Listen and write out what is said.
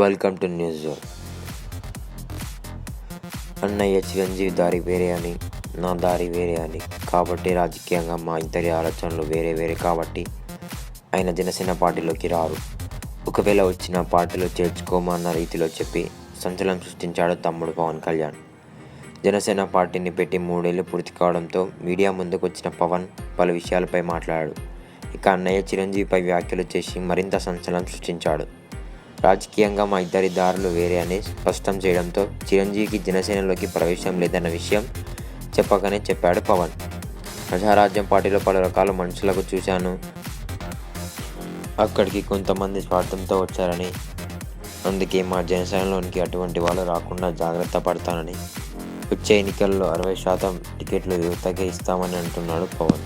Welcome to news zone. అన్నయ్య చిరంజీవి దారి వేరే అని, నా దారి వేరే అని, కాబట్టి రాజకీయంగా మా ఇద్దరి ఆలోచనలు వేరే వేరే కాబట్టి ఆయన జనసేన పార్టీలోకి రారు. ఒకవేళ వచ్చిన పార్టీలో చేర్చుకోమన్న రీతిలో చెప్పి సంచలనం సృష్టించాడు తమ్ముడు పవన్ కళ్యాణ్. జనసేన పార్టీని పెట్టి 3 ఏళ్లు పూర్తి కావడంతో మీడియా ముందుకు వచ్చిన పవన్ పలు విషయాలపై మాట్లాడాడు. ఇక అన్నయ్య చిరంజీవిపై వ్యాఖ్యలు చేసి మరింత సంచలనం సృష్టించాడు. రాజకీయంగా మా ఇద్దరి దారులు వేరే అని స్పష్టం చేయడంతో చిరంజీవికి జనసేనలోకి ప్రవేశం లేదన్న విషయం చెప్పగానే చెప్పాడు పవన్. ప్రజారాజ్యం పార్టీలో పలు రకాల మనుషులకు చూశాను. అక్కడికి కొంతమంది స్వార్థంతో వచ్చారని, అందుకే మా జనసేనలోనికి అటువంటి వాళ్ళు రాకుండా జాగ్రత్త పడతానని, వచ్చే ఎన్నికల్లో 60% టికెట్లు యువతకే ఇస్తామని అంటున్నాడు పవన్.